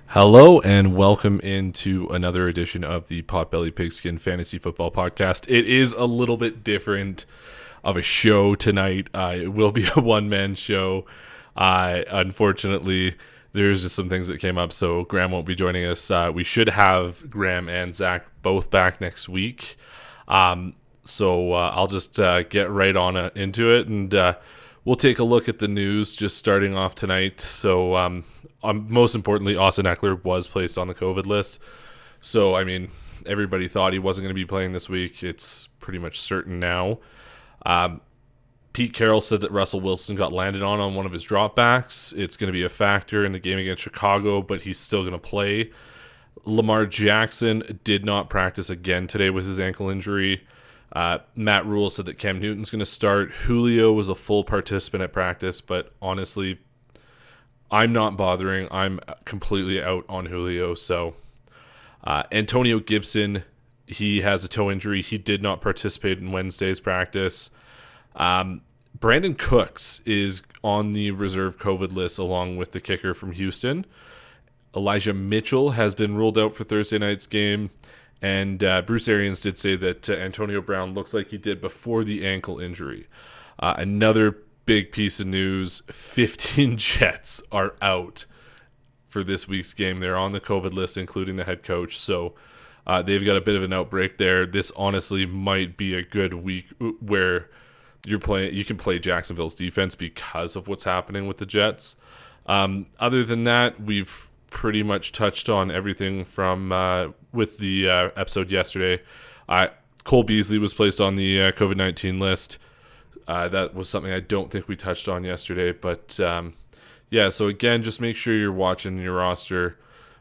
Hello and welcome into another edition of the Potbelly Pigskin Fantasy Football Podcast. It is a little bit different of a show tonight. It will be a one-man show. Unfortunately, there's just some things that came up, so Graham won't be joining us. We should have Graham and Zach both back next week. So I'll just get right on into it, and we'll take a look at the news just starting off tonight. So most importantly, Austin Eckler was placed on the COVID list. So, I mean, everybody thought he wasn't going to be playing this week. It's pretty much certain now. Pete Carroll said that Russell Wilson got landed on one of his dropbacks. It's going to be a factor in the game against Chicago, but he's still going to play. Lamar Jackson did not practice again today with his ankle injury. Matt Rule said that Cam Newton's going to start. Julio was a full participant at practice, but honestly, I'm not bothering. I'm completely out on Julio. So Antonio Gibson, he has a toe injury. He did not participate in Wednesday's practice. Brandon Cooks is on the reserve COVID list along with the kicker from Houston. Elijah Mitchell has been ruled out for Thursday night's game. And Bruce Arians did say that Antonio Brown looks like he did before the ankle injury. Another big piece of news, 15 Jets are out for this week's game. They're on the COVID list, including the head coach. So they've got a bit of an outbreak there. This honestly might be a good week where you can play Jacksonville's defense because of what's happening with the Jets. Other than that, we've pretty much touched on everything from with the episode yesterday. Cole Beasley was placed on the COVID-19 list. That was something I don't think we touched on yesterday. But, so again, just make sure you're watching your roster.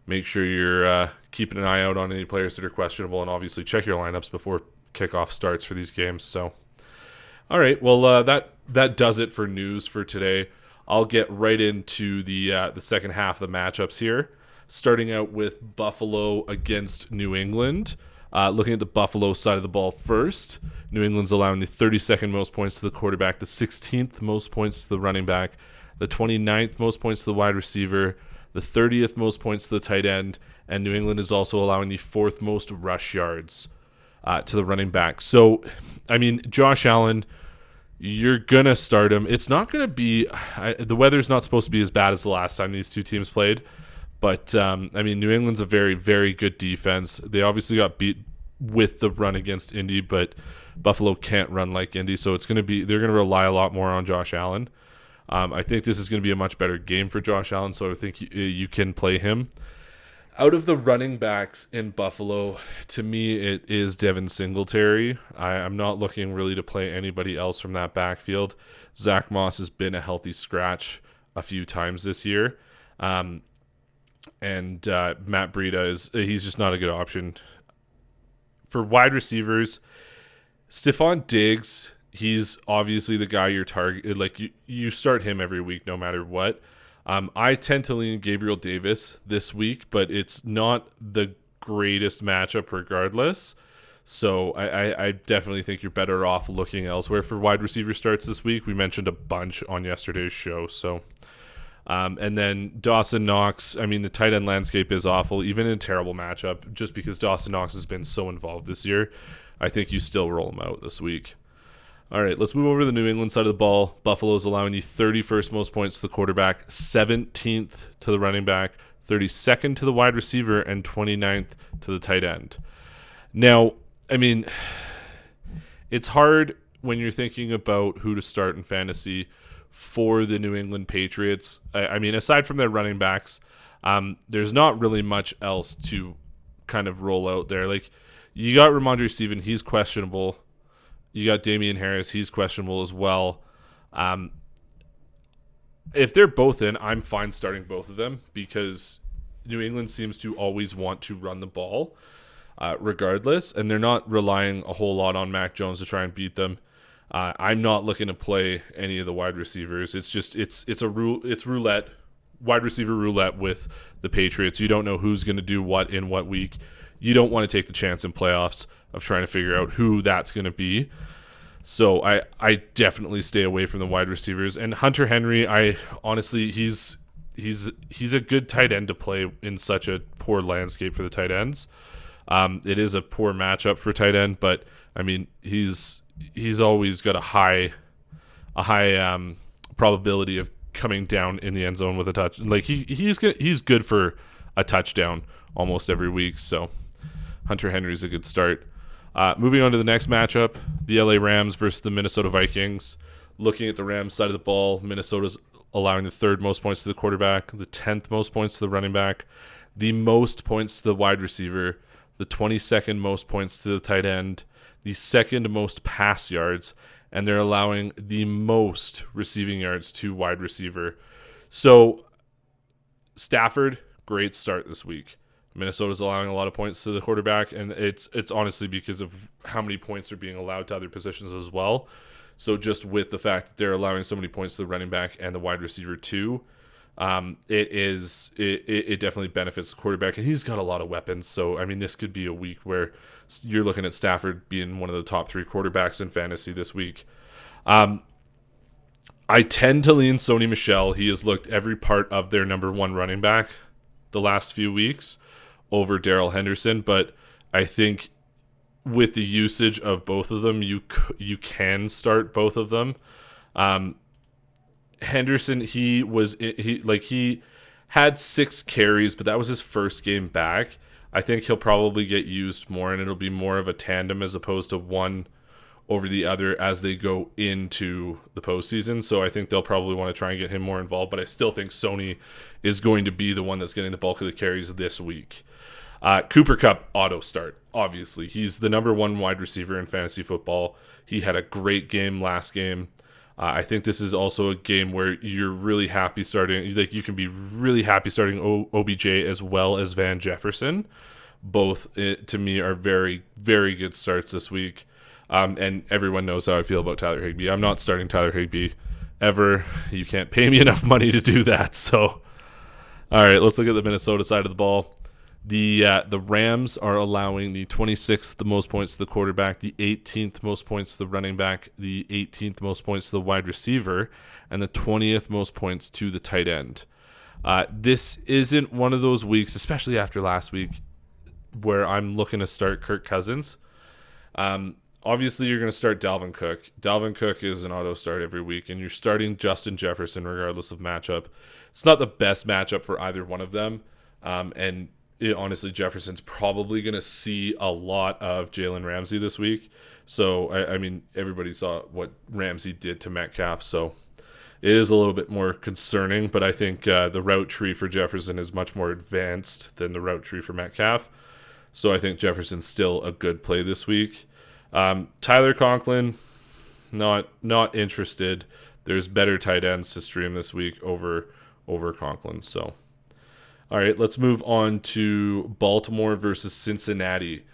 Make sure you're keeping an eye out on any players that are questionable. And obviously check your lineups before kickoff starts for these games. So, all right, well, that does it for news for today. I'll get right into the second half of the matchups here, starting out with Buffalo against New England. Looking at the Buffalo side of the ball first, New England's allowing the 32nd most points to the quarterback, the 16th most points to the running back, the 29th most points to the wide receiver, the 30th most points to the tight end, and New England is also allowing the 4th most rush yards to the running back. So, I mean, Josh Allen, you're going to start him. It's not going to be the weather's not supposed to be as bad as the last time these two teams played. But, New England's a very, very good defense. They obviously got beat with the run against Indy, but Buffalo can't run like Indy. So they're going to rely a lot more on Josh Allen. I think this is going to be a much better game for Josh Allen, so I think you can play him. Out of the running backs in Buffalo, to me, it is Devin Singletary. I'm not looking really to play anybody else from that backfield. Zach Moss has been a healthy scratch a few times this year. And Matt Breida he's just not a good option. For wide receivers, Stephon Diggs, he's obviously the guy you're targeting. Like you start him every week no matter what. I tend to lean Gabriel Davis this week, but it's not the greatest matchup regardless. So I definitely think you're better off looking elsewhere for wide receiver starts this week. We mentioned a bunch on yesterday's show. So, and then Dawson Knox, the tight end landscape is awful, even in a terrible matchup, just because Dawson Knox has been so involved this year. I think you still roll him out this week. All right, let's move over to the New England side of the ball. Buffalo's allowing the 31st most points to the quarterback, 17th to the running back, 32nd to the wide receiver, and 29th to the tight end. Now, it's hard when you're thinking about who to start in fantasy for the New England Patriots. Aside from their running backs, there's not really much else to kind of roll out there. Like, you got Ramondre Stevenson, he's questionable. You got Damian Harris, he's questionable as well. If they're both in, I'm fine starting both of them because New England seems to always want to run the ball regardless, and they're not relying a whole lot on Mac Jones to try and beat them. I'm not looking to play any of the wide receivers. It's roulette, wide receiver roulette with the Patriots. You don't know who's going to do what in what week. You don't want to take the chance in playoffs of trying to figure out who that's going to be. So I definitely stay away from the wide receivers. And Hunter Henry, he's he's a good tight end to play in such a poor landscape for the tight ends. It is a poor matchup for tight end, but I mean he's always got a high probability of coming down in the end zone with a touch. Like he's good for a touchdown almost every week. So Hunter Henry's a good start. Moving on to the next matchup, the LA Rams versus the Minnesota Vikings. Looking at the Rams side of the ball, Minnesota's allowing the 3rd most points to the quarterback, the 10th most points to the running back, the most points to the wide receiver, the 22nd most points to the tight end, the 2nd most pass yards, and they're allowing the most receiving yards to wide receiver. So Stafford, great start this week. Minnesota's allowing a lot of points to the quarterback, and it's honestly because of how many points are being allowed to other positions as well. So just with the fact that they're allowing so many points to the running back and the wide receiver too, it definitely benefits the quarterback, and he's got a lot of weapons. So I mean, this could be a week where you're looking at Stafford being one of the top 3 quarterbacks in fantasy this week. I tend to lean Sony Michel. He has looked every part of their number 1 running back the last few weeks over Darrell Henderson, but I think with the usage of both of them, you can start both of them. Henderson, he had 6 carries, but that was his first game back. I think he'll probably get used more, and it'll be more of a tandem as opposed to one over the other as they go into the postseason. So I think they'll probably want to try and get him more involved, but I still think Sony is going to be the one that's getting the bulk of the carries this week. Cooper Kupp auto start. Obviously, he's the number 1 wide receiver in fantasy football. He had a great game last game. I think this is also a game where you're really happy starting. Like you can be really happy starting OBJ as well as Van Jefferson. Both to me are very, very good starts this week. And everyone knows how I feel about Tyler Higbee. I'm not starting Tyler Higbee ever. You can't pay me enough money to do that. So, all right, let's look at the Minnesota side of the ball. The Rams are allowing the 26th most points to the quarterback, the 18th most points to the running back, the 18th most points to the wide receiver, and the 20th most points to the tight end. This isn't one of those weeks, especially after last week, where I'm looking to start Kirk Cousins. Obviously, you're going to start Dalvin Cook. Dalvin Cook is an auto start every week, and you're starting Justin Jefferson regardless of matchup. It's not the best matchup for either one of them, and honestly, Jefferson's probably going to see a lot of Jalen Ramsey this week. So, I mean, everybody saw what Ramsey did to Metcalf, so it is a little bit more concerning, but I think the route tree for Jefferson is much more advanced than the route tree for Metcalf. So I think Jefferson's still a good play this week. Tyler Conklin, not interested. There's better tight ends to stream this week over Conklin, so... All right, let's move on to Baltimore versus Cincinnati.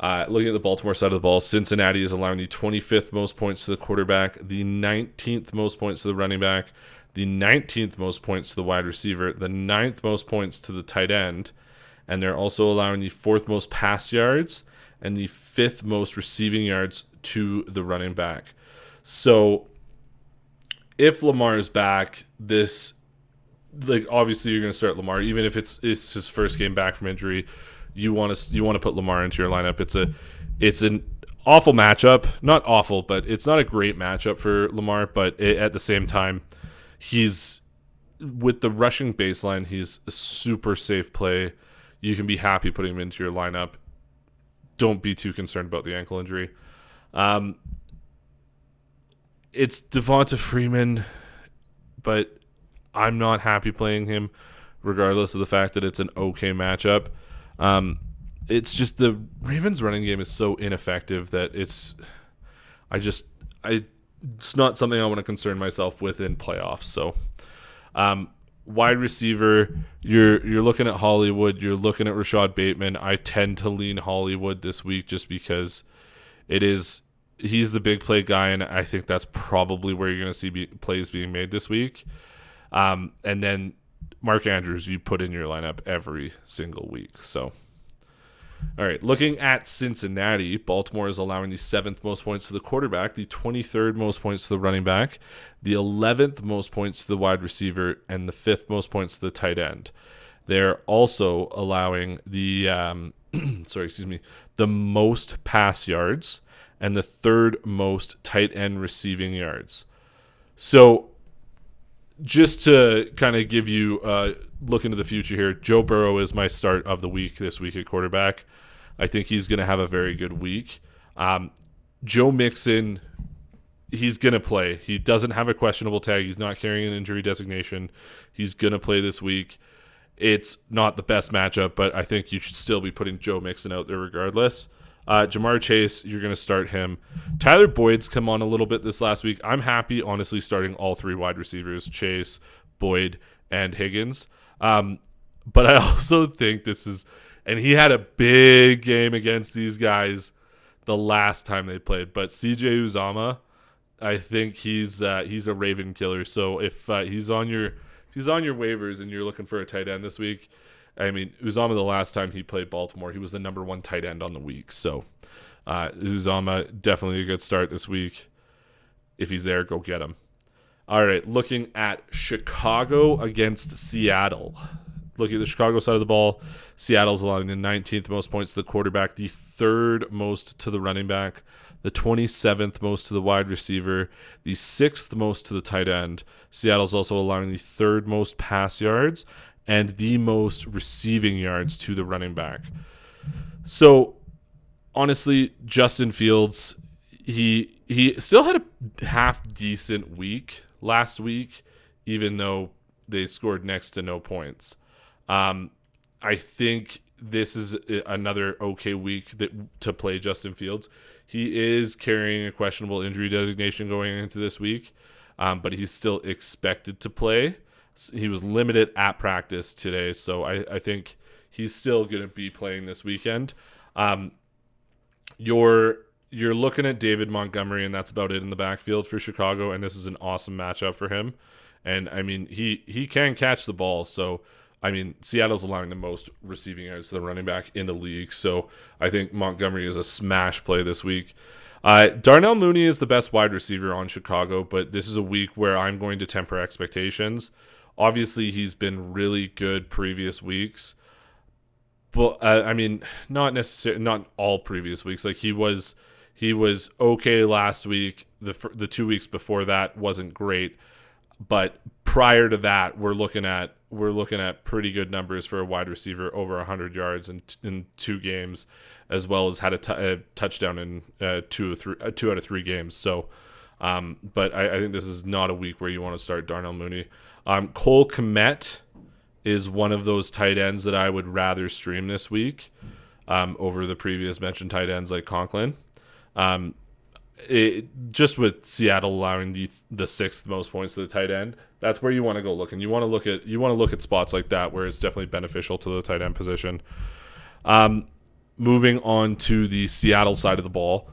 Looking at the Baltimore side of the ball, Cincinnati is allowing the 25th most points to the quarterback, the 19th most points to the running back, the 19th most points to the wide receiver, the 9th most points to the tight end, and they're also allowing the 4th most pass yards and the 5th most receiving yards to the running back. So if Lamar is back, obviously you're going to start Lamar, even if it's his first game back from injury. You want to put Lamar into your lineup. It's an awful matchup, not awful, but it's not a great matchup for Lamar. But at the same time, he's with the rushing baseline. He's a super safe play. You can be happy putting him into your lineup. Don't be too concerned about the ankle injury. It's Devonta Freeman, but I'm not happy playing him, regardless of the fact that it's an okay matchup. It's just the Ravens' running game is so ineffective that it's not something I want to concern myself with in playoffs. So, wide receiver, you're looking at Hollywood, you're looking at Rashad Bateman. I tend to lean Hollywood this week just because he's the big play guy, and I think that's probably where you're going to see plays being made this week. And then Mark Andrews, you put in your lineup every single week. So All right, looking at Cincinnati, Baltimore is allowing the 7th most points to the quarterback, the 23rd most points to the running back, the 11th most points to the wide receiver, and the 5th most points to the tight end. They're also allowing the the most pass yards and the 3rd most tight end receiving yards. So just to kind of give you a look into the future here, Joe Burrow is my start of the week this week at quarterback. I think he's going to have a very good week. Joe Mixon, he's going to play. He doesn't have a questionable tag. He's not carrying an injury designation. He's going to play this week. It's not the best matchup, but I think you should still be putting Joe Mixon out there regardless. Jamar Chase, you're going to start him. Tyler Boyd's come on a little bit this last week. I'm happy, honestly, starting all 3 wide receivers, Chase, Boyd, and Higgins. But I also think this is... And he had a big game against these guys the last time they played. But CJ Uzomah, I think he's a Raven killer. So if he's on your waivers and you're looking for a tight end this week, I mean, Uzomah, the last time he played Baltimore, he was the number 1 tight end on the week. So Uzomah, definitely a good start this week. If he's there, go get him. All right, looking at Chicago against Seattle. Looking at the Chicago side of the ball, Seattle's allowing the 19th most points to the quarterback, the 3rd most to the running back, the 27th most to the wide receiver, the 6th most to the tight end. Seattle's also allowing the 3rd most pass yards and the most receiving yards to the running back. So, honestly, Justin Fields, he still had a half-decent week last week, even though they scored next to no points. I think this is another okay week to play Justin Fields. He is carrying a questionable injury designation going into this week, but he's still expected to play. He was limited at practice today, so I think he's still going to be playing this weekend. You're looking at David Montgomery, and that's about it in the backfield for Chicago, and this is an awesome matchup for him. And, I mean, he can catch the ball, so... I mean, Seattle's allowing the most receiving yards to the running back in the league, so I think Montgomery is a smash play this week. Darnell Mooney is the best wide receiver on Chicago, but this is a week where I'm going to temper expectations. Obviously, he's been really good previous weeks, but I mean, not all previous weeks. Like he was okay last week. The 2 weeks before that wasn't great, but prior to that, we're looking at pretty good numbers for a wide receiver, over 100 yards in 2 games, as well as had a touchdown in 2 out of 3 games. So, but I think this is not a week where you want to start Darnell Mooney. Cole Kmet is one of those tight ends that I would rather stream this week over the previous mentioned tight ends like Conklin. Just with Seattle allowing the 6th most points to the tight end, that's where you want to go looking. You want to look at spots like that where it's definitely beneficial to the tight end position. Moving on to the Seattle side of the ball,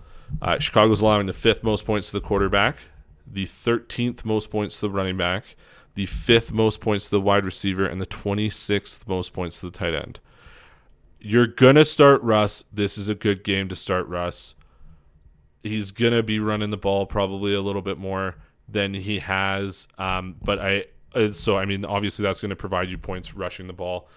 Chicago's allowing the 5th most points to the quarterback, the 13th most points to the running back, the 5th most points to the wide receiver, and the 26th most points to the tight end. You're gonna start Russ. This is a good game to start Russ. He's going to be running the ball probably a little bit more than he has. But obviously that's going to provide you points rushing the ball.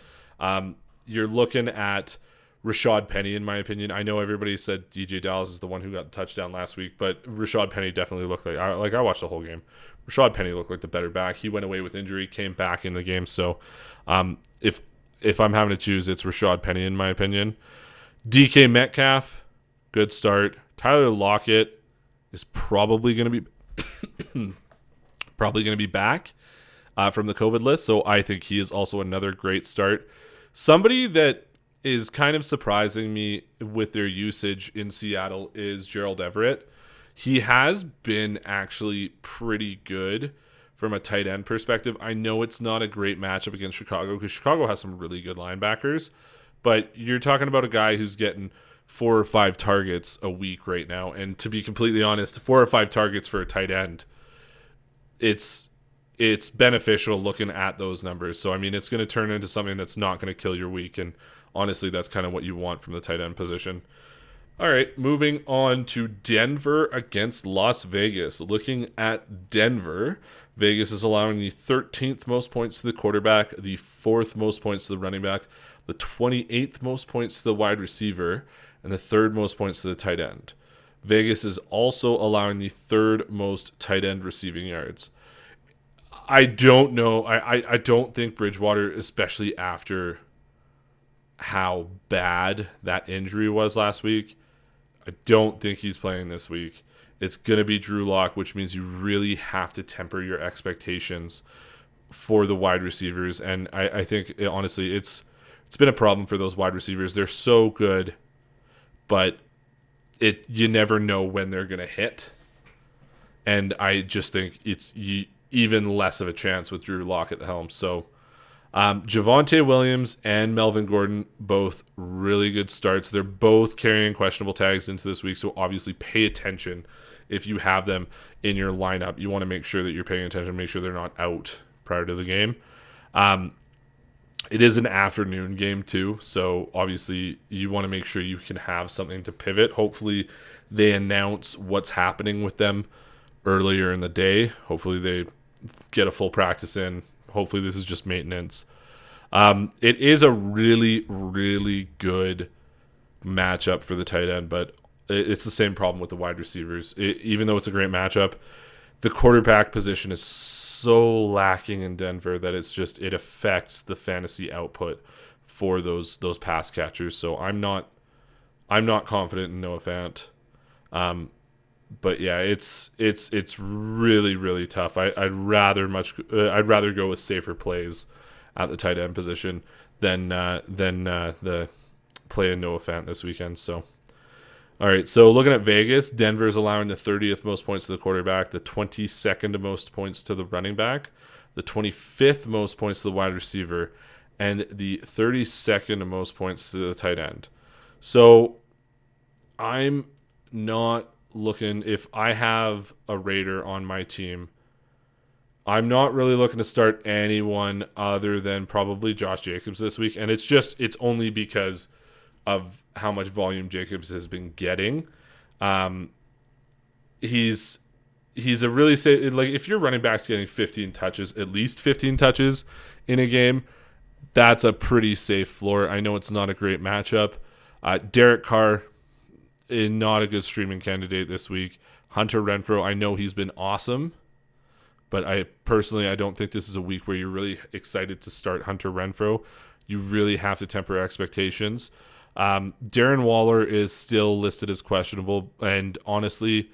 You're looking at Rashad Penny, in my opinion. I know everybody said DJ Dallas is the one who got the touchdown last week, but Rashad Penny definitely looked like I watched the whole game. Rashad Penny looked like the better back. He went away with injury, came back in the game. So if I'm having to choose, it's Rashad Penny, in my opinion. DK Metcalf, good start. Tyler Lockett is probably going to be back from the COVID list, so I think he is also another great start. Somebody that is kind of surprising me with their usage in Seattle is Gerald Everett. He has been actually pretty good from a tight end perspective. I know it's not a great matchup against Chicago because Chicago has some really good linebackers, but you're talking about a guy who's getting 4 or 5 targets a week right now. And to be completely honest, 4 or 5 targets for a tight end, it's beneficial looking at those numbers. So, I mean, it's going to turn into something that's not going to kill your week. And honestly, that's kind of what you want from the tight end position. All right, moving on to Denver against Las Vegas. Looking at Denver, Vegas is allowing the 13th most points to the quarterback, the 4th most points to the running back, the 28th most points to the wide receiver, and the 3rd most points to the tight end. Vegas is also allowing the 3rd most tight end receiving yards. I don't know. I don't think Bridgewater, especially after how bad that injury was last week, I don't think he's playing this week. It's going to be Drew Lock, which means you really have to temper your expectations for the wide receivers. And I think, honestly, it's been a problem for those wide receivers. They're so good, but you never know when they're going to hit. And I just think it's even less of a chance with Drew Lock at the helm. So Javonte Williams and Melvin Gordon, both really good starts. They're both carrying questionable tags into this week, so obviously pay attention if you have them in your lineup. You want to make sure that you're paying attention, make sure they're not out prior to the game. It is an afternoon game too, so obviously you want to make sure you can have something to pivot. Hopefully they announce what's happening with them earlier in the day. Hopefully they get a full practice in. Hopefully this is just maintenance. It is a really, really good matchup for the tight end, but it's the same problem with the wide receivers. Even though it's a great matchup, the quarterback position is so lacking in Denver that it affects the fantasy output for those pass catchers. So I'm not confident in Noah Fant. But yeah, it's really, really tough. I'd rather go with safer plays at the tight end position than the play in Noah Fant this weekend. So, all right. So looking at Vegas, Denver's allowing the 30th most points to the quarterback, the 22nd most points to the running back, the 25th most points to the wide receiver, and the 32nd most points to the tight end. So I'm not looking, if I have a Raider on my team, I'm not really looking to start anyone other than probably Josh Jacobs this week, and it's only because of how much volume Jacobs has been getting. He's a really safe, like, if your running back's getting 15 touches, at least 15 touches in a game, that's a pretty safe floor. I know it's not a great matchup. Derek Carr, not a good streaming candidate this week. Hunter Renfro, I know he's been awesome, but I don't think this is a week where you're really excited to start Hunter Renfro. You really have to temper expectations. Darren Waller is still listed as questionable, and honestly,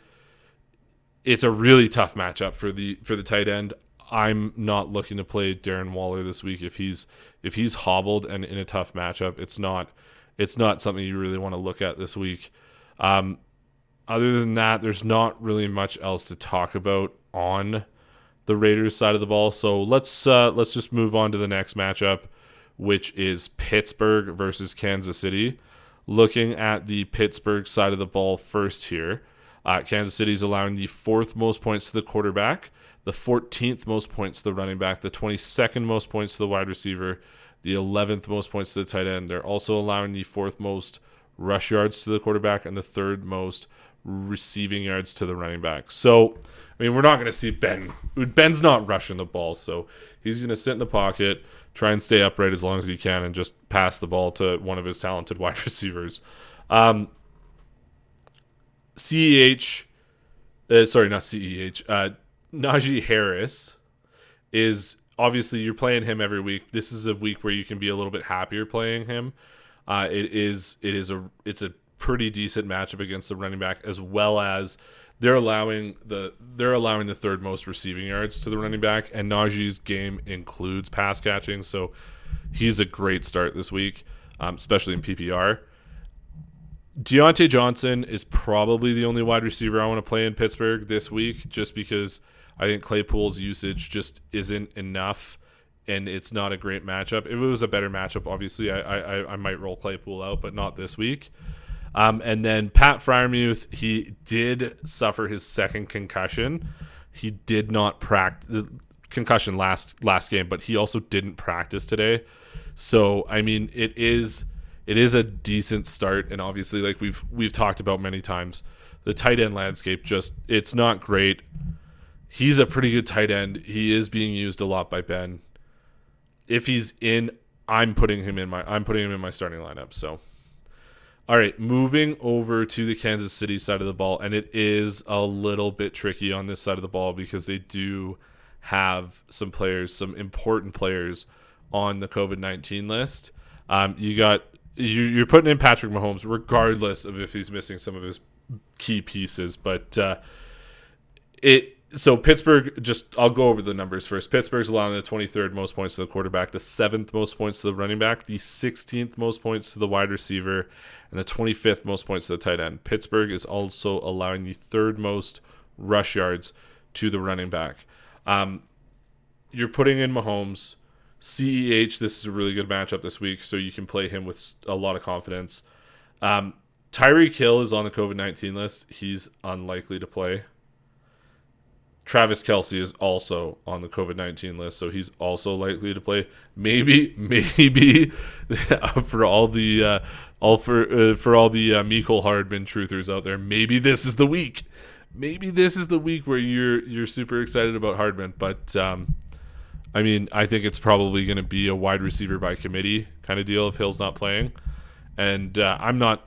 it's a really tough matchup for the tight end. I'm not looking to play Darren Waller this week if he's hobbled and in a tough matchup. It's not something you really want to look at this week. Other than that, there's not really much else to talk about on the Raiders side of the ball. So let's just move on to the next matchup, which is Pittsburgh versus Kansas City. Looking at the Pittsburgh side of the ball first here, Kansas City is allowing the 4th most points to the quarterback, the 14th most points to the running back, the 22nd most points to the wide receiver, the 11th most points to the tight end. They're also allowing the 4th most rush yards to the quarterback and the 3rd most receiving yards to the running back. So, I mean, we're not going to see Ben. Ben's not rushing the ball, so he's going to sit in the pocket, try and stay upright as long as he can, and just pass the ball to one of his talented wide receivers. Not CEH. Naji Harris is obviously, you're playing him every week. This is a week where you can be a little bit happier playing him. It's a pretty decent matchup against the running back, as well as they're allowing the 3rd most receiving yards to the running back, and Najee's game includes pass catching, so he's a great start this week, especially in PPR. Deontay Johnson is probably the only wide receiver I want to play in Pittsburgh this week, just because I think Claypool's usage just isn't enough, and it's not a great matchup. If it was a better matchup, obviously, I might roll Claypool out, but not this week. And then Pat Freiermuth, he did suffer his 2nd concussion. He did not practice concussion last game, but he also didn't practice today. So, I mean, it is it is a decent start, and obviously, like we've talked about many times, the tight end landscape it's not great. He's a pretty good tight end. He is being used a lot by Ben. If he's in, I'm putting him in my starting lineup. So, all right, moving over to the Kansas City side of the ball, and it is a little bit tricky on this side of the ball because they do have some important players on the COVID-19 list. You're putting in Patrick Mahomes, regardless of if he's missing some of his key pieces, but So Pittsburgh, I'll go over the numbers first. Pittsburgh's allowing the 23rd most points to the quarterback, the 7th most points to the running back, the 16th most points to the wide receiver, and the 25th most points to the tight end. Pittsburgh is also allowing the 3rd most rush yards to the running back. You're putting in Mahomes. CEH, this is a really good matchup this week, so you can play him with a lot of confidence. Tyreek Hill is on the COVID-19 list. He's unlikely to play. Travis Kelce is also on the COVID-19 list, so he's also likely to play. Maybe for all the Mecole Hardman truthers out there, maybe this is the week. Maybe this is the week where you're super excited about Hardman, but I think it's probably going to be a wide receiver by committee kind of deal if Hill's not playing, and I'm not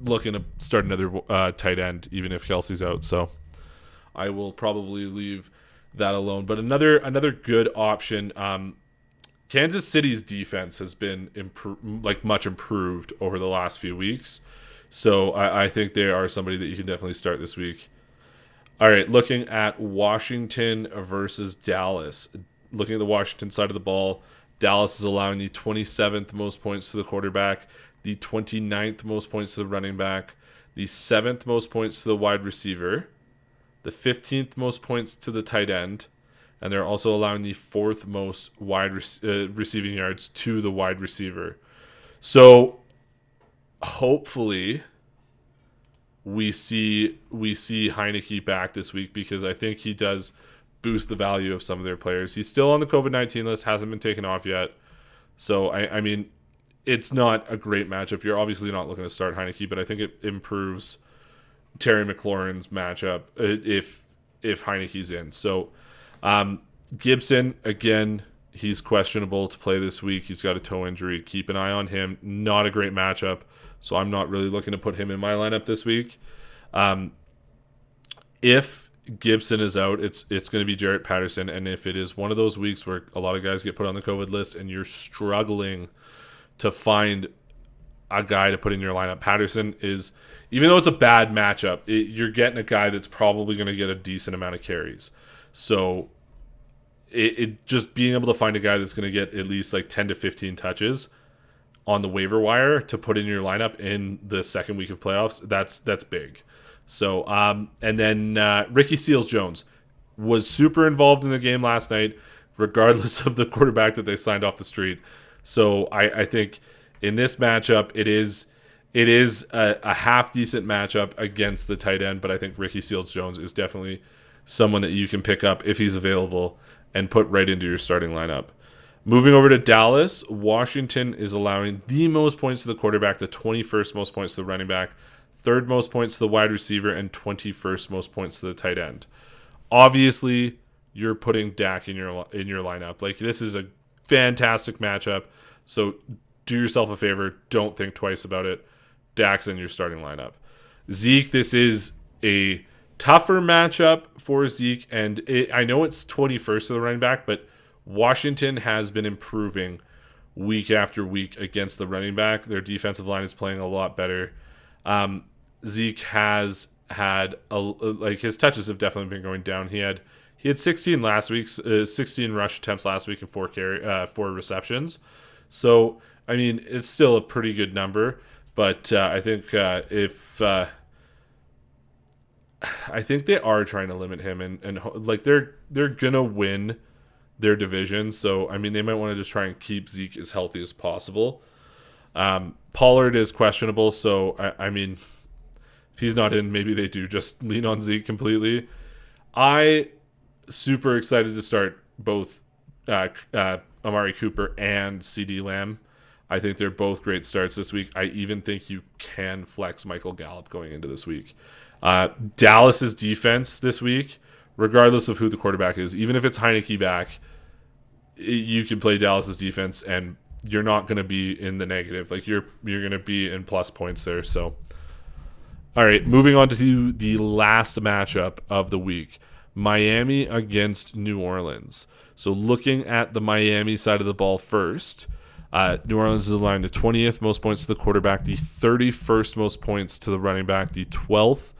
looking to start another tight end even if Kelce's out. So I will probably leave that alone. But another good option. Kansas City's defense has been much improved over the last few weeks, so I think they are somebody that you can definitely start this week. All right, looking at Washington versus Dallas. Looking at the Washington side of the ball, Dallas is allowing the 27th most points to the quarterback, the 29th most points to the running back, the 7th most points to the wide receiver, the 15th most points to the tight end, and they're also allowing the 4th most receiving yards to the wide receiver. So hopefully we see Heineke back this week, because I think he does boost the value of some of their players. He's still on the COVID-19 list, hasn't been taken off yet. So, I mean, it's not a great matchup. You're obviously not looking to start Heineke, but I think it improves Terry McLaurin's matchup if Heineke's in. So Gibson, again, he's questionable to play this week. He's got a toe injury. Keep an eye on him. Not a great matchup, so I'm not really looking to put him in my lineup this week. If Gibson is out, it's going to be Jarrett Patterson, and if it is one of those weeks where a lot of guys get put on the COVID list and you're struggling to find a guy to put in your lineup, Patterson is, even though it's a bad matchup, you're getting a guy that's probably going to get a decent amount of carries. So it just being able to find a guy that's going to get at least like 10 to 15 touches on the waiver wire to put in your lineup in the second week of playoffs, that's big. So and then Ricky Seals-Jones was super involved in the game last night, regardless of the quarterback that they signed off the street. So I think in this matchup, it is a half decent matchup against the tight end, but I think Ricky Seals-Jones is definitely someone that you can pick up if he's available and put right into your starting lineup. Moving over to Dallas, Washington is allowing the most points to the quarterback, the 21st most points to the running back, 3rd most points to the wide receiver, and 21st most points to the tight end. Obviously, you're putting Dak in your lineup. Like, this is a fantastic matchup, so do yourself a favor. Don't think twice about it. Dak's in your starting lineup. Zeke, this is a tougher matchup for Zeke, and I know it's 21st to the running back, but Washington has been improving week after week against the running back. Their defensive line is playing a lot better. Zeke has had his touches have definitely been going down. He had 16 last week, 16 rush attempts last week and 4 receptions. So I mean, it's still a pretty good number, but I think I think they are trying to limit him, and like they're gonna win their division. So I mean, they might want to just try and keep Zeke as healthy as possible. Pollard is questionable, so I mean, if he's not in, maybe they do just lean on Zeke completely. I super excited to start both Amari Cooper and CeeDee Lamb. I think they're both great starts this week. I even think you can flex Michael Gallup going into this week. Dallas's defense this week, regardless of who the quarterback is, even if it's Heineke back, you can play Dallas's defense and you're not going to be in the negative. Like you're going to be in plus points there. So, all right, moving on to the last matchup of the week, Miami against New Orleans. So looking at the Miami side of the ball first, New Orleans is allowing the 20th most points to the quarterback, the 31st most points to the running back, the 12th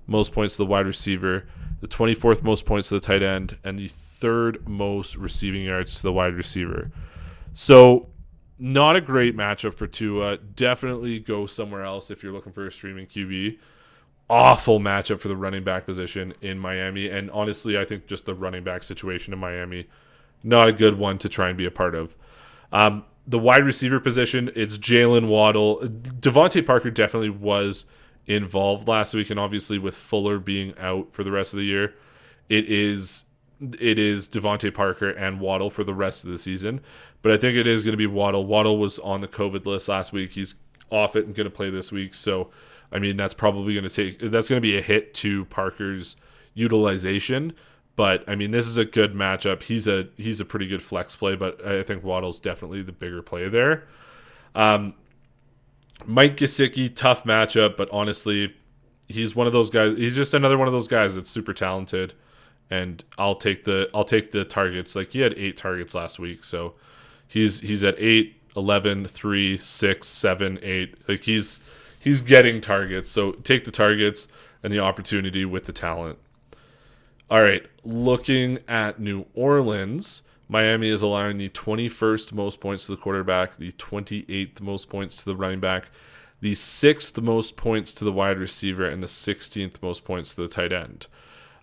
most points to the wide receiver, the 24th most points to the tight end, and the 3rd most receiving yards to the wide receiver. So not a great matchup for Tua. Definitely go somewhere else if you're looking for a streaming QB. Awful matchup for the running back position in Miami. And honestly, I think just the running back situation in Miami, not a good one to try and be a part of. The wide receiver position, it's Jalen Waddle. Devontae Parker definitely was involved last week, and obviously with Fuller being out for the rest of the year, it is Devontae Parker and Waddle for the rest of the season. But I think it is going to be Waddle. Waddle was on the COVID list last week. He's off it and going to play this week. So, I mean, that's probably going to be a hit to Parker's utilization. But I mean, this is a good matchup. He's a pretty good flex play, but I think Waddle's definitely the bigger play there. Mike Gesicki, tough matchup, but honestly, he's one of those guys. He's just another one of those guys that's super talented, and I'll take the targets. Like he had 8 targets last week, so he's at 8, 11, 3, 6, 7, 8. Like he's getting targets. So take the targets and the opportunity with the talent. All right, looking at New Orleans, Miami is allowing the 21st most points to the quarterback, the 28th most points to the running back, the 6th most points to the wide receiver, and the 16th most points to the tight end.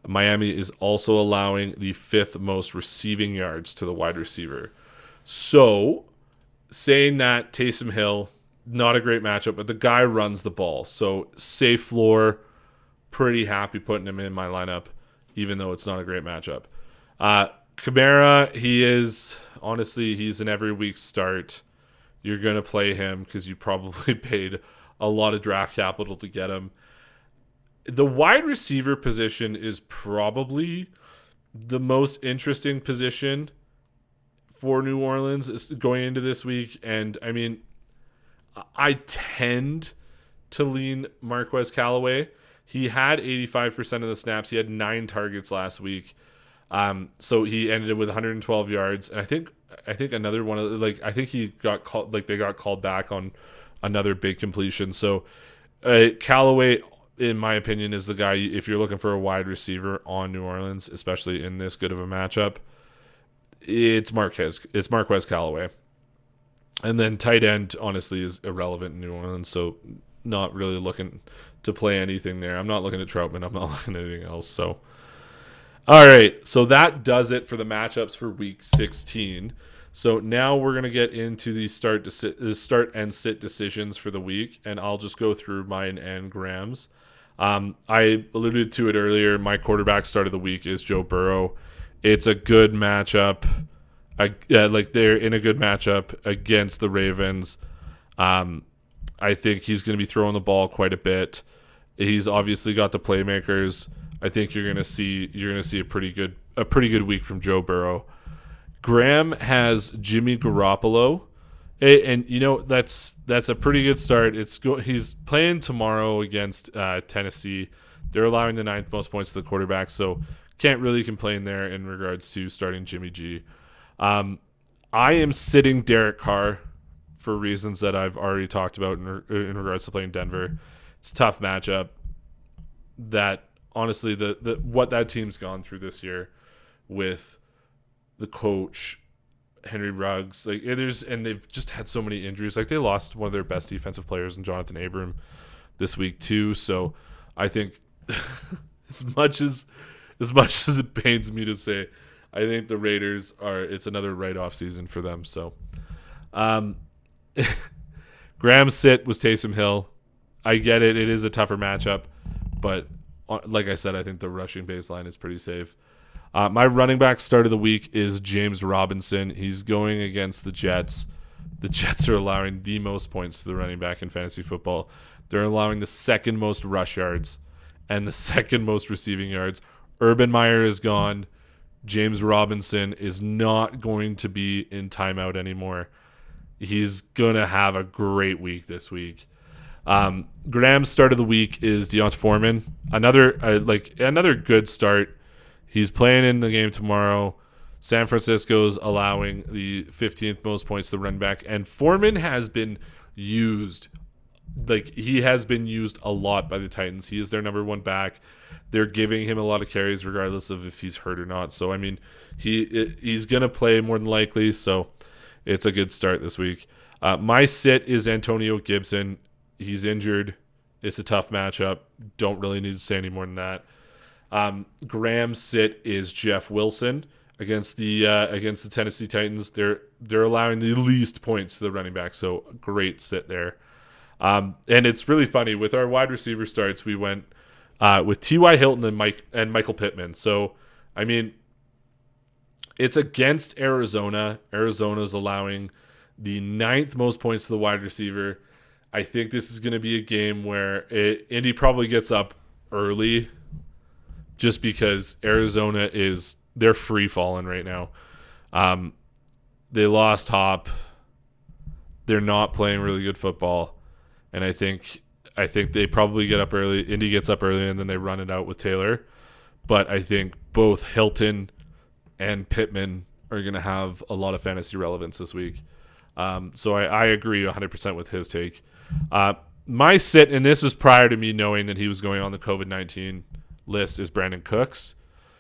Miami is also allowing the 5th most receiving yards to the wide receiver. So, saying that, Taysom Hill, not a great matchup, but the guy runs the ball. So, safe floor, pretty happy putting him in my lineup, even though it's not a great matchup. Kamara, he's an every week start. You're going to play him because you probably paid a lot of draft capital to get him. The wide receiver position is probably the most interesting position for New Orleans going into this week. And, I mean, I tend to lean Marquez Callaway. He had 85% of the snaps. He had 9 targets last week. So he ended with 112 yards. And I think another one of I think he got called, they got called back on another big completion. So Callaway, in my opinion, is the guy if you're looking for a wide receiver on New Orleans, especially in this good of a matchup. It's Marquez Callaway. And then tight end, honestly, is irrelevant in New Orleans. So not really looking to play anything there. I'm not looking at Troutman. I'm not looking at anything else. So, all right. So that does it for the matchups for Week 16. So now we're gonna get into the start and sit decisions for the week, and I'll just go through mine and Graham's. I alluded to it earlier. My quarterback start of the week is Joe Burrow. It's a good matchup. They're in a good matchup against the Ravens. I think he's going to be throwing the ball quite a bit. He's obviously got the playmakers. I think you're going to see a pretty good week from Joe Burrow. Graham has Jimmy Garoppolo, and that's a pretty good start. He's playing tomorrow against Tennessee. They're allowing the 9th most points to the quarterback, so can't really complain there in regards to starting Jimmy G. I am sitting Derek Carr for reasons that I've already talked about in regards to playing Denver. It's a tough matchup. That honestly, the what that team's gone through this year with the coach, Henry Ruggs, and they've just had so many injuries. Like they lost one of their best defensive players in Jonathan Abram this week too. So I think as much as it pains me to say, I think the Raiders it's another write-off season for them. So Graham's sit was Taysom Hill. I get it. It is a tougher matchup. But like I said, I think the rushing baseline is pretty safe. My running back start of the week is James Robinson. He's going against the Jets. the Jets are allowing the most points to the running back in fantasy football. They're allowing the second most rush yards and the second most receiving yards. Urban Meyer is gone. James Robinson is not going to be in timeout anymore. He's going to have a great week this week. Graham's start of the week is Deonte Foreman. Another good start. He's playing in the game tomorrow. San Francisco's allowing the 15th most points to the running back, and Foreman has been used. He has been used a lot by the Titans. He is their number one back. They're giving him a lot of carries regardless of if he's hurt or not. So, I mean, he's going to play more than likely, so it's a good start this week. My sit is Antonio Gibson. He's injured. It's a tough matchup. Don't really need to say any more than that. Graham's sit is Jeff Wilson against the Tennessee Titans. They're allowing the least points to the running back, so great sit there. And it's really funny with our wide receiver starts. We went with T.Y. Hilton and Michael Pittman. So I mean, it's against Arizona. Arizona's allowing the 9th most points to the wide receiver. I think this is going to be a game where Indy probably gets up early, just because Arizona they're free falling right now. They lost Hop. They're not playing really good football. And I think they probably get up early. Indy gets up early, and then they run it out with Taylor. But I think both Hilton and Pittman are going to have a lot of fantasy relevance this week. So I agree 100% with his take. My sit, and this was prior to me knowing that he was going on the COVID-19 list, is Brandon Cooks.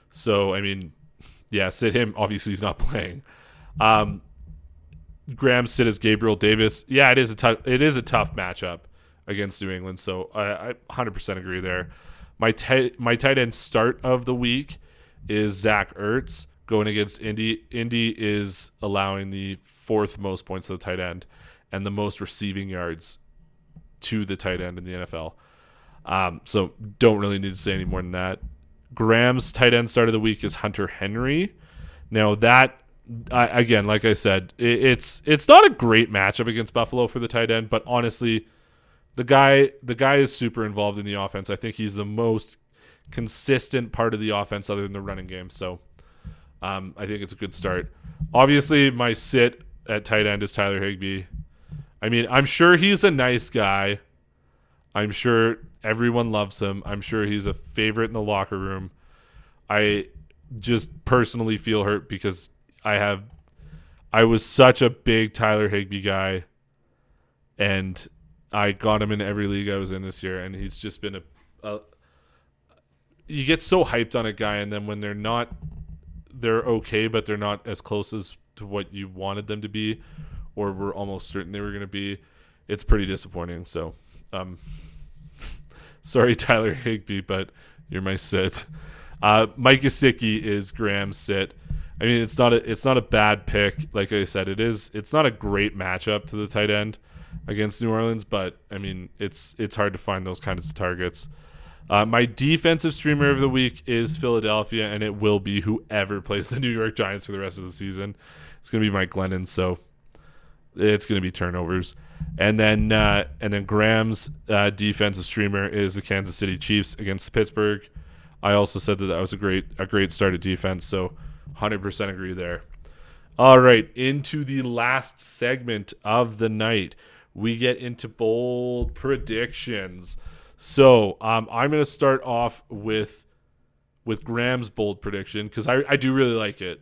So, I mean, yeah, sit him. Obviously, he's not playing. Graham's sit is Gabriel Davis. Yeah, it is a tough matchup against New England. So I 100% agree there. My tight end start of the week is Zack Ertz going against Indy. Indy is allowing the 4th most points to the tight end and the most receiving yards to the tight end in the NFL. So don't really need to say any more than that. Graham's tight end start of the week is Hunter Henry. Now that, again, like I said, it's not a great matchup against Buffalo for the tight end, but honestly, the guy is super involved in the offense. I think he's the most consistent part of the offense other than the running game. So I think it's a good start. Obviously, my sit at tight end is Tyler Higbee. I mean, I'm sure he's a nice guy. I'm sure everyone loves him. I'm sure he's a favorite in the locker room. I just personally feel hurt because I was such a big Tyler Higbee guy, and I got him in every league I was in this year, and he's just been you get so hyped on a guy, and then when they're okay, but they're not as close as to what you wanted them to be, or were almost certain they were going to be. It's pretty disappointing. So, sorry, Tyler Higbee, but you're my sit. Mike Gesicki is Graham's sit. I mean, it's not a bad pick. Like I said, it's not a great matchup to the tight end against New Orleans, but I mean, it's hard to find those kinds of targets. My defensive streamer of the week is Philadelphia, and it will be whoever plays the New York Giants for the rest of the season. It's going to be Mike Glennon, so it's going to be turnovers. And then Graham's defensive streamer is the Kansas City Chiefs against Pittsburgh. I also said that was a great start at defense, so 100% agree there. All right, into the last segment of the night, we get into bold predictions. So I'm going to start off with Graham's bold prediction because I do really like it.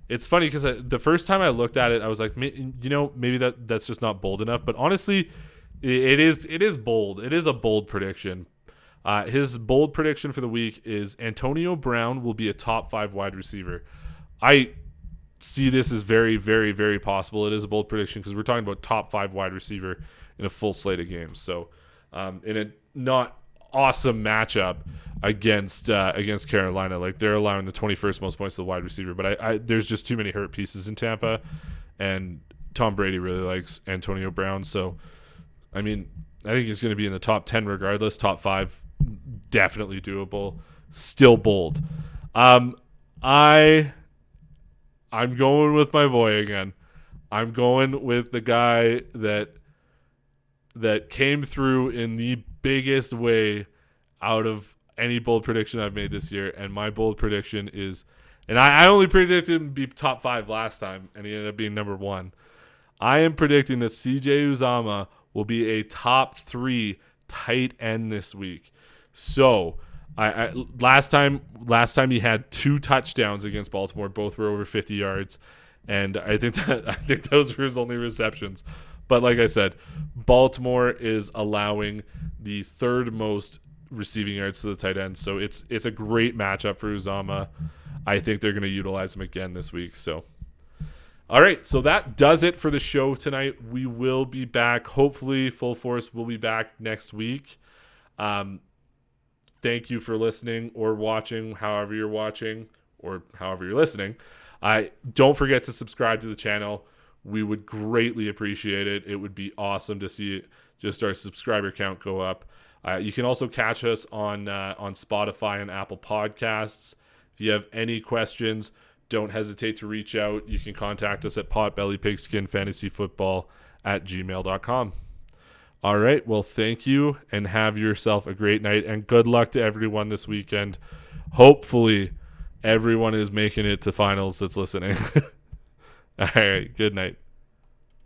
It's funny because the first time I looked at it, I was like, maybe that's just not bold enough. But honestly, it is bold. It is a bold prediction. His bold prediction for the week is Antonio Brown will be a top 5 wide receiver. I see this as very, very, very possible. It is a bold prediction because we're talking about top 5 wide receiver in a full slate of games. So in a not awesome matchup against Carolina, like they're allowing the 21st most points to the wide receiver, but there's just too many hurt pieces in Tampa, and Tom Brady really likes Antonio Brown. So I mean, I think he's going to be in the top 10 regardless. Top 5 definitely doable. Still bold. I'm going with my boy again. I'm going with the guy that came through in the biggest way out of any bold prediction I've made this year. And my bold prediction is, and I only predicted him to be top 5 last time, and he ended up being number 1. I am predicting that CJ Uzomah will be a top 3 tight end this week. So I last time he had 2 touchdowns against Baltimore, both were over 50 yards, and I think those were his only receptions. But like I said, Baltimore is allowing the 3rd most receiving yards to the tight end, so it's a great matchup for Uzomah. I think they're going to utilize him again this week. So, all right, so that does it for the show tonight. We will be back, hopefully full force. We'll be back next week. Thank you for listening or watching, however you're watching or however you're listening. Don't forget to subscribe to the channel. We would greatly appreciate it. It would be awesome to see just our subscriber count go up. You can also catch us on Spotify and Apple Podcasts. If you have any questions, don't hesitate to reach out. You can contact us at potbellypigskinfantasyfootball@gmail.com. All right, well, thank you, and have yourself a great night, and good luck to everyone this weekend. Hopefully, everyone is making it to finals that's listening. All right, good night.